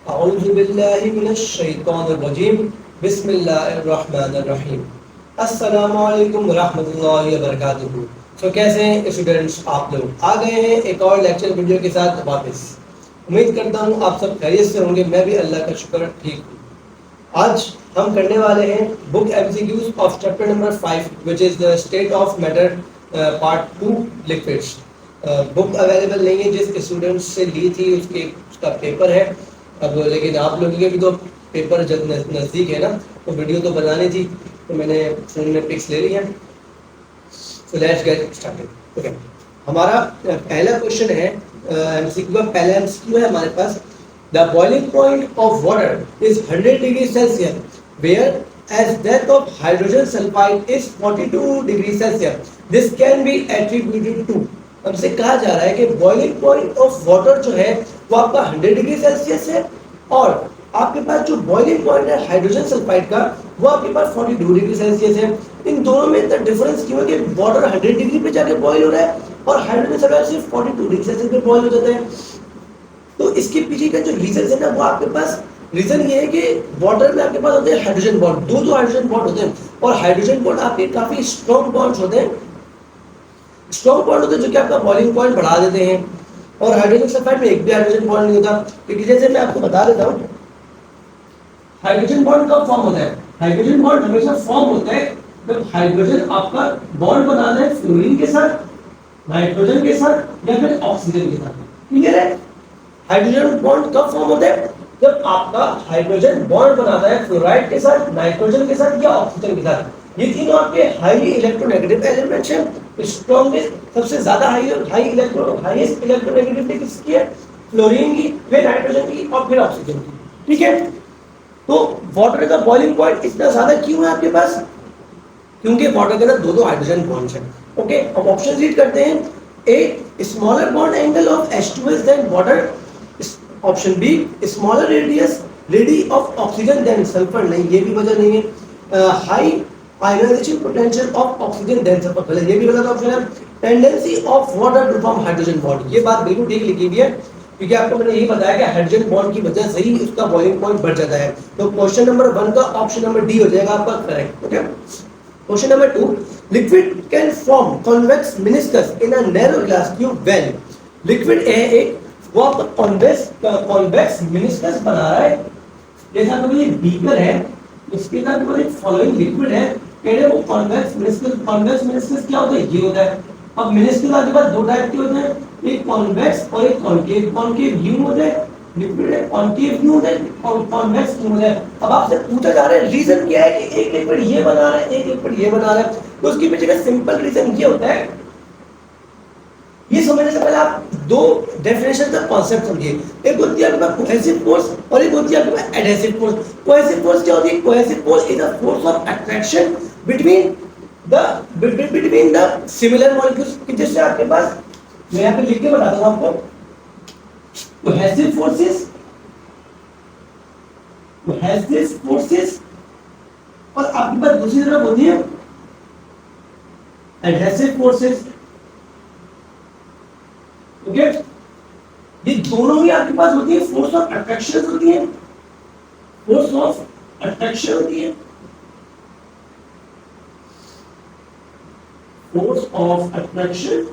अऊज़ुबिल्लाहिमिनश्शैतानिर्रजीम बिस्मिल्लाहिर्रहमानिर्रहीम अस्सलामु अलैकुम वरहमतुल्लाहि वबरकातुहू। सो कैसे हैं स्टूडेंट्स, आप लोग आ गए हैं एक और लेक्चर वीडियो के साथ वापस। उम्मीद करता हूँ आप सब खैरियत से होंगे। मैं भी अल्लाह का शुक्र ठीक हूँ। आज हम करने वाले हैं book MCQs of chapter number 5 which is the state of matter part 2 liquids. Book available नहीं है, जिस स्टूडेंट्स से ली थी उसका पेपर है अब, लेकिन आप लोगों के भी तो पेपर जब नज़दीक है ना, तो वीडियो तो बनानी थी, तो मैंने फ़ोन में पिक्स ले ली है। So let's get started. Okay, हमारा पहला क्वेश्चन है एमसीक्यू का। पहला एमसीक्यू है हमारे पास, the boiling point of water is 100 degree Celsius where as that of hydrogen sulfide is 42 degree Celsius. This can be attributed to. हमसे कहा जा रहा है कि बॉइलिंग पॉइंट ऑफ वाटर जो है वो आपका 100 डिग्री सेल्सियस है, और आपके पास जो बॉइलिंग पॉइंट है हाइड्रोजन सल्फाइड का वो आपके पास 42 डिग्री सेल्सियस है। इन दोनों में इतना डिफरेंस क्यों है कि वाटर 100 डिग्री पे जाके बॉइल हो रहा है और हाइड्रोजन सल्फाइड सिर्फ 42 डिग्री सेल्सियस पे बॉइल हो जाता है। तो इसके पीछे का जो रीजन है ना, वो आपके पास रीजन ये है कि वाटर में आपके पास होते हैं हाइड्रोजन बॉन्ड, दो हाइड्रोजन बॉन्ड होते हैं, और हाइड्रोजन बॉन्ड आपके काफी स्ट्रॉन्ग बॉन्ड्स होते हैं, स्ट्रॉन्ग बॉन्ड होते हैं जो कि आपका बॉइलिंग पॉइंट बढ़ा देते हैं। और हाइड्रोजन सल्फाइड में एक भी हाइड्रोजन बॉन्ड नहीं होता, क्योंकि जैसे मैं आपको बता देता हूँ, हाइड्रोजन बॉन्ड कब फॉर्म होता है? हाइड्रोजन बॉन्ड हमेशा फॉर्म होता है जब हाइड्रोजन आपका बॉन्ड बनाना है फ्लोरीन के साथ, नाइट्रोजन के साथ या फिर ऑक्सीजन के साथ। क्लियर है? हाइड्रोजन बॉन्ड कब फॉर्म होता है? जब आपका हाइड्रोजन बॉन्ड बनाता है फ्लोराइड के साथ, नाइट्रोजन के साथ या ऑक्सीजन के साथ। ये तीनों आपके हाईली इलेक्ट्रोनेगेटिव एलिमेंट्स हैं। स्ट्रॉन्गेस्ट सबसे ज्यादा हाईएस्ट इलेक्ट्रोनेगेटिविटी किसकी है? फ्लोरीन की, फिर नाइट्रोजन की और फिर ऑक्सीजन की। ठीक है, तो वाटर का बॉइलिंग पॉइंट इतना ज्यादा क्यों है आपके पास? क्योंकि वाटर के अंदर दो हाइड्रोजन बॉन्ड्स हैं। ओके, अब ऑप्शन रीड करते हैं। A smaller bond angle of H2S than water. Option B smaller radii of oxygen than sulphur. नहीं, ये भी वजह नहीं है। High ionisation potential of oxygen than sulphur, ये भी गलत ऑप्शन है। Tendency of water to form hydrogen bond, ये बात बिल्कुल ठीक लिखी हुई है, क्योंकि आपको मैंने यही बताया कि हाइड्रोजन बॉन्ड की वजह से ही उसका बॉइलिंग पॉइंट बढ़ जाता है। तो क्वेश्चन नंबर 1 का ऑप्शन नंबर डी हो जाएगा आपका correct. Okay, question number 2, liquid can form convex meniscus in a narrow glass tube when. Liquid है एक, वो आपका कॉन्वेक्स मिनिस्कस बना रहा है। जैसा तो ये बीकर है, इसके अंदर कोई फॉलोइंग लिक्विड है, कहते हैं वो कॉन्वेक्स मिनिस्कस। कॉन्वेक्स मिनिस्कस क्या होता है? ये होता है। अब मिनिस्कस आपके पास दो टाइप के होते हैं, एक कॉन्वेक्स और एक कॉन्केव। कॉन्केव यूं होता है लिक्विड है, कॉन्केव यूं होता है और कॉन्वेक्स यूं होता है। अब आपसे पूछा जा रहा है रीजन क्या है कि एक लिक्विड ये बना रहा है, एक लिक्विड ये बना रहा है। तो उसके पीछे का सिंपल रीजन ये होता है, ये समझने से पहले आप दो डेफिनेशन का कांसेप्ट समझिए। एक होती है आपके पास कोहेसिव फोर्स और एक होती है आपके पास एडहेसिव फोर्स। कोहेसिव फोर्स क्या होती है? Cohesive force is a force of attraction between the similar molecules. कि जैसे आपके पास, मैं यहां पे लिख के बताता हूं आपको, कोहेसिव फोर्सेस और आपके पास दूसरी तरफ होती है एडहेसिव फोर्सेस। ओके, ये दोनों ही आपके पास होती है फोर्स ऑफ अट्रैक्शन होती है, फोर्स ऑफ अट्रैक्शन होती है, फोर्स ऑफ अट्रैक्शन।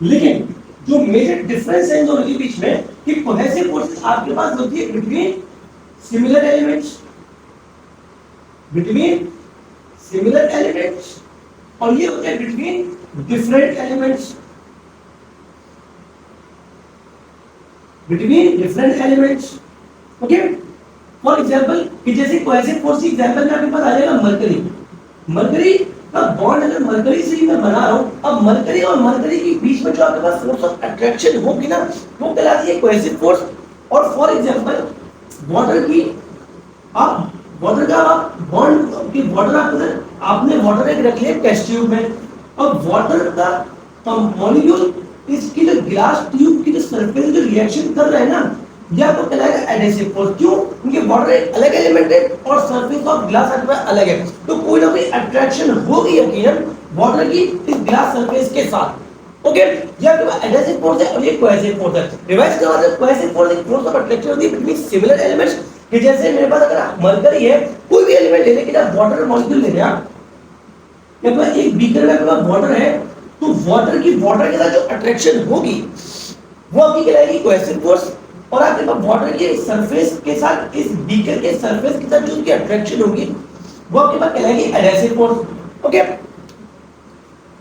लेकिन जो मेजर डिफरेंस है इन दोनों के बीच में कि कोहेसिव फोर्सेस आपके पास होती है बिटवीन सिमिलर एलिमेंट्स, और ये होते हैं between different elements, okay. For example कि जैसे कोहेसिव फोर्स की एग्जांपल में आपके पास आ जाएगा मरकरी का बॉन्ड। अगर मरकरी से ही मैं बना रहा हूं, अब मरकरी और मरकरी के बीच में जो आपके पास फोर्स ऑफ अट्रैक्शन होगी ना, वो कहलाती है कोहेसिव फोर्स। और फॉर एग्जांपल वाटर की, आप वाटर का आप बॉन्ड की वाटर आपने वाटर एक रख लिया टेस्ट ट्यूब में। अब वाटर का मॉलिक्यूल इसकी जो ग्लास ट्यूब की जो सरफेस जो रिएक्शन कर रहा है ना, यह आपको कहलाएगा एडहेसिव फोर्स। क्यों? क्योंकि वाटर एक अलग एलिमेंट है और सरफेस ऑफ ग्लास आपके पास अलग है, तो कोई ना कोई अट्रैक्शन होगी यकीनन वाटर की इस ग्लास सरफेस के साथ। ओके, ये आपके एडहेसिव फोर्स है और ये कोहेसिव फोर्स है। रिवाइज करवा दे, कोहेसिव फोर्स एक फोर्स ऑफ अट्रैक्शन होती है बिटवीन सिमिलर एलिमेंट्स, कि जैसे मेरे पास अगर मरकरी है, कोई भी एलिमेंट ले लेके ना वाटर मॉलिक्यूल ले लिया, या तो एक बीकर में आपके वाटर है, तो वाटर के साथ जो अट्रैक्शन होगी वो आपकी कहलाएगी कोहेसिव फोर्स, और आपके पास वाटर के सरफेस के साथ इस बीकर के सरफेस के साथ जो उसकी अट्रैक्शन होगी वो आपके पास कहलाएगी एडहेसिव फोर्स। ओके,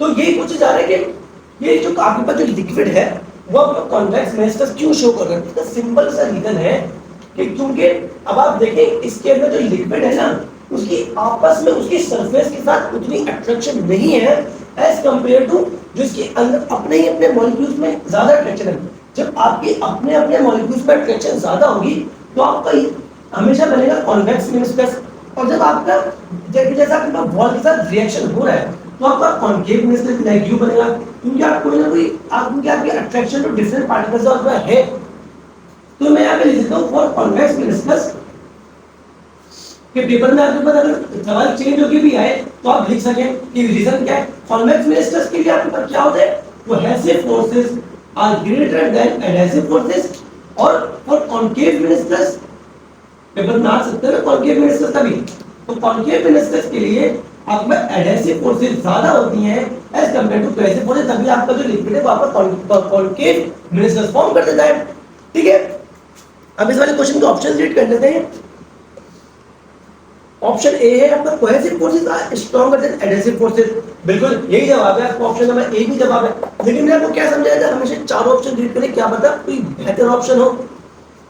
तो यही कुछ जा रहा है कि ये जो आपके पास जो लिक्विड है वो आपको कॉन्वेक्स मेनिस्कस क्यों शो कर रहा है? इसका सिंपल सा रीजन है कि क्योंकि अब आप देखें इसके अंदर जो लिक्विड है ना, उसकी आपस में उसकी सरफेस के साथ उतनी अट्रैक्शन नहीं है एज कंपेयर टू जो इसके अंदर अपने ही अपने मॉलिक्यूल्स में ज्यादा अट्रैक्शन है। जब आपके अपने अपने मॉलिक्यूल्स में अट्रैक्शन ज्यादा होगी तो आपका हमेशा बनेगा कॉन्वेक्स मेनिस्कस, और जब आपका जैसा आपके पास बॉल के साथ रिएक्शन हो रहा है तो आपका कॉन्केव मेनिस्कस नेगेटिव बनेगा, क्योंकि आप कोई ना कोई आपकी attraction to different particles of है। तो मैं यहाँ पे लिख देता हूँ फॉर कॉन्वेक्स मेनिस्कस के पेपर में आपके पास अगर सवाल चेंज होके भी आए तो आप लिख सकें कि रीजन क्या है। कॉन्वेक्स मेनिस्कस के लिए आपके पास क्या होता है, वो adhesive forces are greater than adhesive forces, और फॉर कॉन्केव मेनिस्कस पेपर में आ सकते हैं कॉन्केव मेनिस्कस का भी, तो कॉन्केव मेनिस्कस के लिए आपके एडहेसिव फोर्सेस ज्यादा होती हैं as compare to cohesive forces, तभी आपका जो लिक्विड है वो आपका कॉन्केव मेनिस्कस फॉर्म कर देता है। ठीक है, अब इस वाले क्वेश्चन के ऑप्शन रीड कर लेते हैं। ऑप्शन ए है आपका cohesive forces are stronger than adhesive forces, बिल्कुल यही जवाब है आपका, ऑप्शन नंबर ए भी जवाब है। लेकिन मैंने आपको क्या समझाया था, हमेशा चारों ऑप्शन रीड करें, क्या पता कोई बेहतर ऑप्शन हो।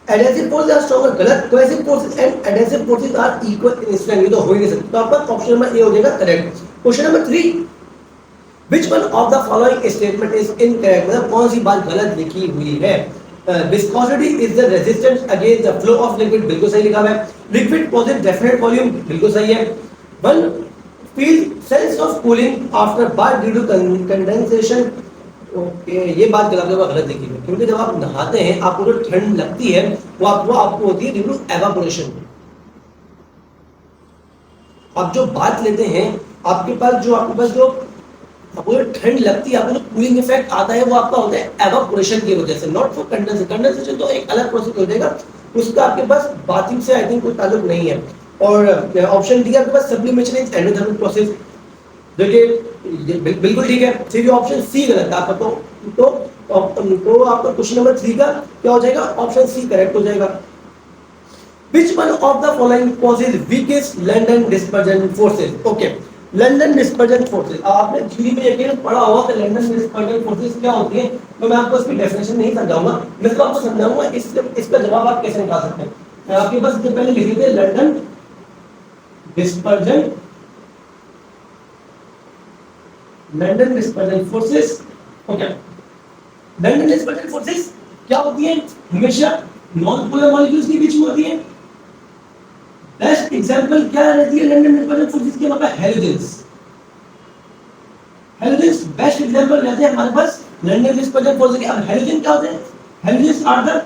एडहेसिव फोर्सेस आर स्ट्रॉन्गर, गलत, cohesive forces and adhesive forces are equal in strength, ये तो हो ही नहीं सकता, तो आपका ऑप्शन नंबर ए हो जाएगा correct. Question number 3, which one of the following statement is incorrect, मतलब कौन सी बात गलत लिखी हुई है। viscosity is the resistance against the flow of liquid, बिल्कुल सही लिखा है। liquid possess definite volume, बिल्कुल सही है। one feel sense of cooling after bath due to condensation, okay ये बात गलत लिखी है, क्योंकि जब आप नहाते हैं आपको जो ठंड लगती है वो आपको होती है ड्यू टू एवापोरेशन। आप जो बात लेते हैं आपके पास जो आपको जो ठंड लगती है, आपको जो कूलिंग इफेक्ट आता है वो आपका होता है एवापोरेशन की वजह से, नॉट फॉर कंडेंसेशन। कंडेंसेशन तो एक अलग प्रोसेस हो जाएगा, उसका आपके पास बाथिंग से आई थिंक कोई ताल्लुक नहीं है। और ऑप्शन डी आपके पास सब्लिमेशन इज एंडोथर्मिक प्रोसेस, देखिए बिल्कुल ठीक है। फिर ऑप्शन सी गलत है आपका, तो आपका क्वेश्चन नंबर 3 का क्या हो जाएगा, ऑप्शन सी करेक्ट हो जाएगा। Which one of the following causes weakest London dispersion forces? Okay, London dispersion forces, आपने थ्योरी में यकीन पढ़ा होगा कि लंदन डिस्पर्जन फोर्सेस क्या होती है, तो मैं आपको इसकी डेफिनेशन नहीं समझाऊंगा, मैं तो आपको समझाऊंगा इसका जवाब आप कैसे निकाल सकते हैं। आपके पास सबसे पहले लिख लीजिए London dispersion forces. Okay, London dispersion forces क्या होती है, हमेशा नॉन पोलर मॉलिक्यूल्स के बीच में होती है। बेस्ट एग्जांपल क्या रहती है लंदन डिस्पर्जन फोर्सेस की, हमारा हैलोजेंस बेस्ट एग्जांपल रहते हैं हमारे पास लंदन डिस्पर्जन फोर्सेस के। अब हैलोजन क्या होते हैं, halogens are the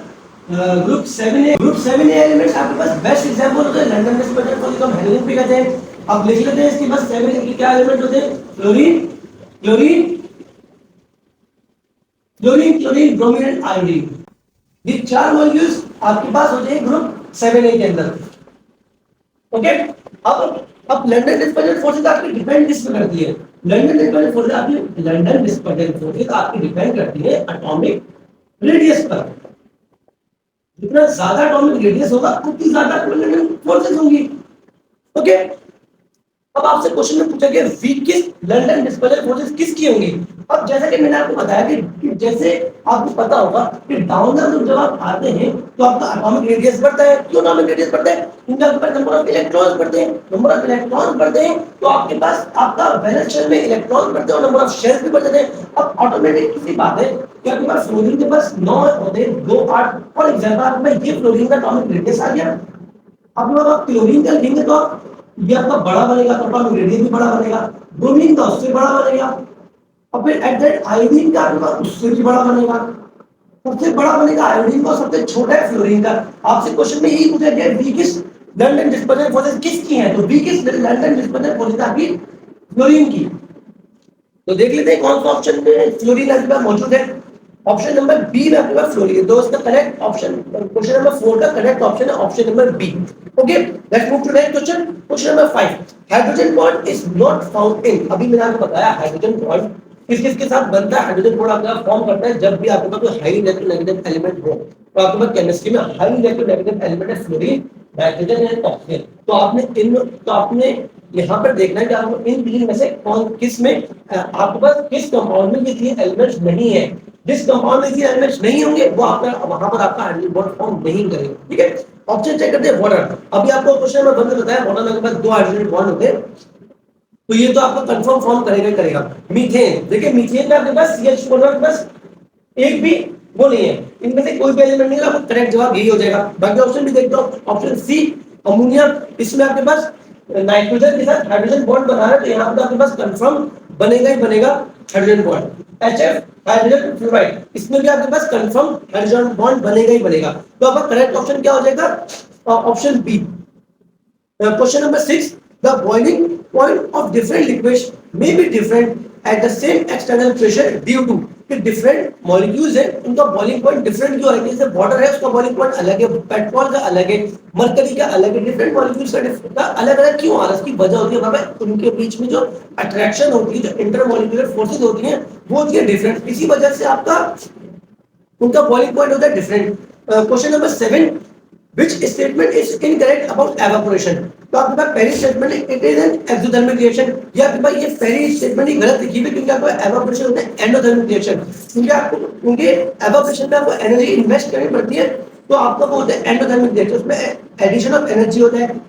group 7a elements, आपके पास बेस्ट एग्जांपल होते हैं लंदन डिस्पर्जन फोर्सेस को हम हैलोजन भी कहते हैं। अब लिख लेते हैं इसके पास 7a के क्या एलिमेंट होते हैं, क्लोरीन, ब्रोमीन एंड आयोडीन, ये चार मॉलिक्यूल्स आपके पास होते हैं ग्रुप 7a के अंदर। ओके, अब लंदन डिस्पर्जन फोर्सेस आपकी डिपेंड किस पे करती है, लंदन डिस्पर्जन फोर्सेस आपकी डिपेंड करती है एटॉमिक रेडियस पर। जितना ज्यादा एटॉमिक रेडियस होगा उतनी ज्यादा लंदन फोर्सेस होंगी। ओके, अब आपसे क्वेश्चन में पूछा गया वीकेस्ट लंदन डिस्पर्जन फोर्सेस किसकी होंगी। अब जैसा कि मैंने आपको बताया कि जैसे आपको पता होगा कि डाउन द ग्रुप जब आप आते हैं तो आपका एटॉमिक रेडियस बढ़ता है। क्यों एटॉमिक रेडियस बढ़ता है, क्योंकि आपके पास नंबर ऑफ इलेक्ट्रॉन्स बढ़ते हैं। नंबर ऑफ इलेक्ट्रॉन्स बढ़ते हैं तो आपके पास आपका वैलेंस शेल में इलेक्ट्रॉन बढ़ते हैं और नंबर ऑफ शेल्स भी बढ़ जाते हैं। अब ऑटोमेटिक किसी बात है कि आपके पास फ्लोरीन के पास 9 होते हैं, 2 8 फॉर एग्जांपल आपके पास ये फ्लोरीन का एटॉमिक रेडियस आ गया। अब जब आप क्लोरीन का लिखेंगे तो ये आपका बड़ा बनेगा, तो एटॉमिक रेडियस भी बड़ा बनेगा, ब्रोमीन का उससे बड़ा बनेगा, और फिर एट दैट आयोडीन का आपके पास उससे भी बड़ा बनेगा, सबसे बड़ा बनेगा आयोडीन का, सबसे छोटा है फ्लोरीन का। आपसे क्वेश्चन में यही पूछा गया वीकेस्ट लंदन डिस्पर्जन फोर्सेस किसकी है, तो वीकेस्ट लंदन डिस्पर्जन फोर्सेस आपकी फ्लोरीन की। तो देख लेते हैं कौन सा ऑप्शन में फ्लोरीन आपके पास मौजूद है। ऑप्शन नंबर बी में आपके पास फ्लोरीन, तो इसका करेक्ट ऑप्शन क्वेश्चन नंबर 4 का करेक्ट ऑप्शन है option number B. Okay, let's move to next question, question number 5। Hydrogen bond is not found in, अभी मैंने आपको बताया हाइड्रोजन बॉन्ड किस किस के साथ बनता है। हाइड्रोजन बॉन्ड आपका फॉर्म करता है जब भी आपके पास कोई हाई इलेक्ट्रोनेगेटिव एलिमेंट हो। तो आपके पास केमिस्ट्री में हाई इलेक्ट्रोनेगेटिव एलिमेंट है फ्लोरीन, नाइट्रोजन एंड ऑक्सीजन। तो आपने यहाँ पर देखना है कि आपको इन तीन में से कौन किस में आपके पास किस कंपाउंड में ये तीन एलिमेंट्स नहीं है। जिस कंपाउंड में ये एलिमेंट्स नहीं होंगे वो आपका वहां पर आपका हाइड्रोजन बॉन्ड फॉर्म नहीं करेगा। ठीक है, ऑप्शन चेक करते हैं। वाटर, अभी आपको क्वेश्चन में बंद बताया वाटर के पास दो हाइड्रोजन बॉन्ड होते हैं, तो ये तो आपको कंफर्म फॉर्म करेगा ही करेगा। मीथेन, देखिए मीथेन में आपके पास CH4 के पास एक भी वो नहीं है, इनमें से कोई भी एलिमेंट नहीं है, आपका करेक्ट जवाब यही हो जाएगा। बाकी ऑप्शन भी देखते हो, ऑप्शन सी अमोनिया, इसमें आपके पास नाइट्रोजन के साथ हाइड्रोजन बॉन्ड बना रहा है, तो यहाँ पे आपके पास कंफर्म बनेगा ही बनेगा hydrogen bond. HF hydrogen fluoride, इसमें भी आपके पास कंफर्म हाइड्रोजन बॉन्ड बनेगा ही बनेगा। तो आपका करेक्ट ऑप्शन क्या हो जाएगा? Option B. Question number 6, the boiling point of different liquids may be different at the same external pressure due to कि different molecules है, उनका boiling point different क्यों है? जैसे water है उसका boiling point अलग है, पेट्रोल का अलग है, मरकरी का अलग है, different molecules का अलग अलग क्यों आ रहा है? इसकी वजह होती है वहाँ पे उनके बीच में जो attraction होती है, जो intermolecular forces होती हैं, वो होती है different। इसी वजह से आपका उनका boiling point होता है different। Question number 7, which statement is incorrect about evaporation? तो आपके पास पहली स्टेटमेंट है it is an exothermic reaction, या आपके पास ये पहली स्टेटमेंट ही गलत लिखी है क्योंकि आपको एवापोरेशन होता है एंडोथर्मिक रिएक्शन, क्योंकि एवापोरेशन में आपको एनर्जी इन्वेस्ट करनी पड़ती है, तो आपका वो होता है एंडोथर्मिक रिएक्शन, उसमें एडिशन ऑफ एनर्जी होता है।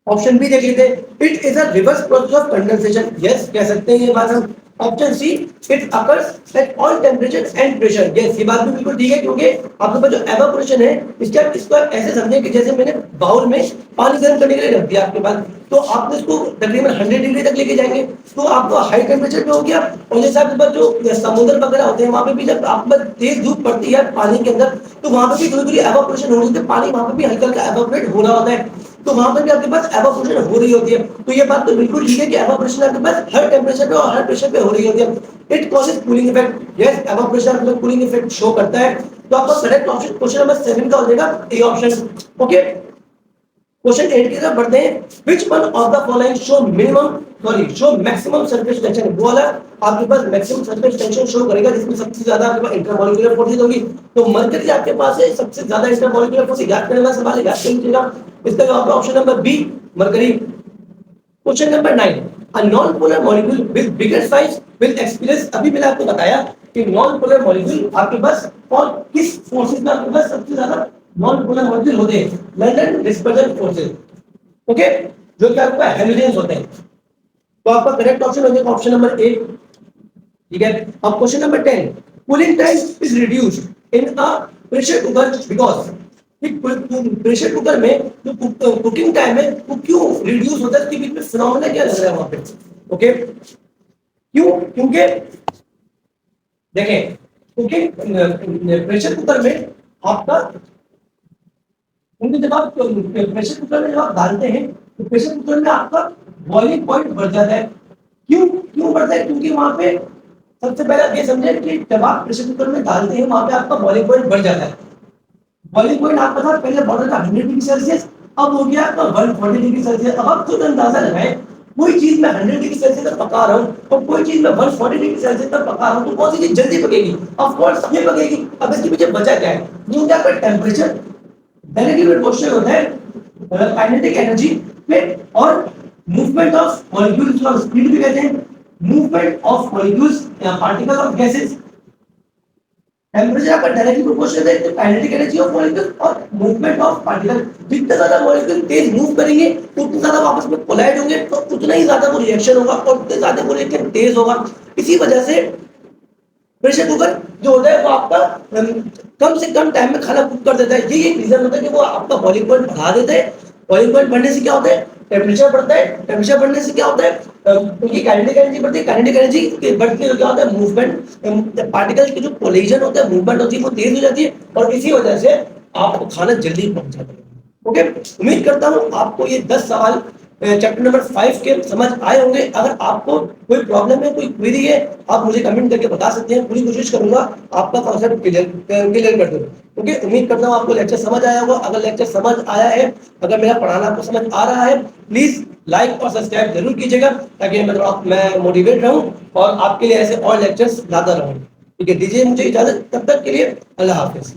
ऑप्शन बी देख लेते हैं, it is a reverse process of condensation, yes कह सकते हैं ये बात हम। Option C, it occurs at all temperature and pressure, yes ये बात भी बिल्कुल ठीक है, क्योंकि आपके पास जो एवापोरेशन है इसको ऐसे समझें कि जैसे मैंने बाउल में पानी गर्म करने के लिए रख दिया आपके पास, तो आपने इसको तकरीबन 100 डिग्री तक लेके जाएंगे तो आपको हाई टेंपरेचर पे हो गया, और जैसे आपके पास जो समुद्र वगैरह होते हैं वहां पे भी जब आपके पास तेज धूप पड़ती है पानी के अंदर, तो वहां पे भी थोड़ी थोड़ी एवापोरेशन हो रही है, पानी वहां पे भी हल्का हल्का एवापोरेट हो रहा होता है, तो वहां पर भी आपके पास एवापोरेशन हो रही होती है। तो ये बात तो बिल्कुल ठीक है कि एवापोरेशन आपके पास हर टेंपरेचर पे और हर प्रेशर पे हो रही होती है। It causes cooling effect, yes evaporation आपको कूलिंग इफेक्ट शो करता है। तो आपका करेक्ट ऑप्शन क्वेश्चन नंबर 7 का हो जाएगा ए ऑप्शन। ओके, क्वेश्चन 8 की तरफ बढ़ते हैं। Which one of the following show maximum surface tension, वो वाला आपके पास मैक्सिमम सरफेस टेंशन शो करेगा जिसमें सबसे ज्यादा आपके पास इंटरमॉलिक्यूलर फोर्सेज होगी। तो मरकरी आपके पास है सबसे ज्यादा इंटरमॉलिक्यूलर फोर्सेज, याद करने वाला सवाल है, याद कीजिएगा। इसका जवाब है option number B mercury. Question number 9, a non polar molecule with bigger size will experience, अभी मैंने आपको बताया कि नॉन पोलर मॉलिक्यूल आपके पास और किस फोर्सेज में आपके पास सबसे ज्यादा नॉन पोलर मॉलिक्यूल होते हैं, लंदन डिस्पर्जन फोर्सेज। ओके, जो कि आपका हेलोजेंस होते हैं। तो आपका करेक्ट ऑप्शन हो जाएगा ऑप्शन नंबर ए। ठीक है, अब question number 10, cooling time is reduced in a pressure cooker because, pressure cooker में जो कुकिंग टाइम है वो क्यों रिड्यूस होता है, इसके बीच में फिनोमेना क्या लग रहा है वहां पे? ओके, क्यों? क्योंकि देखें कुकिंग प्रेशर कुकर में आपका जब आप प्रेशर कुकर में जब आप डालते हैं तो प्रेशर कुकर में आपका बॉइलिंग पॉइंट बढ़ जाता है। क्यों बढ़ता है? क्योंकि वहां पे सबसे पहले आप ये समझे कि जब आप प्रेशर कुकर में डालते हैं वहां पे आपका बॉइलिंग पॉइंट बढ़ जाता है। बॉइलिंग पॉइंट आपका था पहले बॉर्डर का 100 डिग्री सेल्सियस, अब हो गया आपका 140 डिग्री सेल्सियस। अब आप खुद अंदाजा लगाएं, कोई चीज मैं 100 डिग्री सेल्सियस तक पका रहा हूँ और कोई चीज मैं 140 डिग्री सेल्सियस तक पका रहा हूँ, तो कौन सी चीज जल्दी पकेगी? ऑफ कोर्स ये पकेगी। अब इसके पीछे वजह क्या है? ये क्या पर टेंपरेचर डायरेक्टली क्वेश्चन होता है काइनेटिक एनर्जी पे और मूवमेंट ऑफ मॉलिक्यूल्स, और स्पीड भी कहते हैं मूवमेंट ऑफ मॉलिक्यूल्स या पार्टिकल ऑफ गैसेस। टेंपरेचर का डायरेक्टली प्रोपोर्शनल है तो काइनेटिक एनर्जी ऑफ मॉलिक्यूल और मूवमेंट ऑफ पार्टिकल। जितने ज्यादा मॉलिक्यूल तेज मूव करेंगे उतने ज्यादा आपस में कोलाइड होंगे, तो उतना ही ज्यादा वो रिएक्शन होगा और उतने ज्यादा वो रिएक्शन तेज होगा। इसी वजह से प्रेशर कुकर जो होता है वो आपका कम से कम टाइम में खाना कुक कर देता है। यही एक रीजन होता है कि वो आपका बॉइलिंग पॉइंट बढ़ा देता है। बॉइलिंग पॉइंट बढ़ने से क्या होता है? टेंपरेचर बढ़ता है। टेंपरेचर बढ़ने से क्या होता है? उनकी काइनेटिक एनर्जी बढ़ती है। काइनेटिक एनर्जी बढ़ती है तो क्या होता है? मूवमेंट, पार्टिकल्स की जो कोलिजन होता है, मूवमेंट होती है, वो तेज हो जाती है और इसी वजह से आपको खाना जल्दी पहुंच जाता है। ओके, उम्मीद करता हूँ आपको ये 10 सवाल चैप्टर नंबर 5 के समझ आए होंगे। अगर आपको कोई प्रॉब्लम है, कोई क्वेरी है, आप मुझे कमेंट करके बता सकते हैं। पूरी कोशिश करूंगा आपका कॉन्सेप्ट क्लियर कर दूं। ओके, उम्मीद करता हूँ आपको लेक्चर समझ आया होगा। अगर लेक्चर समझ आया है, अगर मेरा पढ़ाना आपको समझ आ रहा है, प्लीज लाइक और सब्सक्राइब जरूर कीजिएगा, ताकि मैं मोटिवेट रहूं और आपके लिए ऐसे और लेक्चर्स लाता रहूं। ठीक है, दीजिए मुझे इजाजत, तब तक के लिए अल्लाह हाफिज।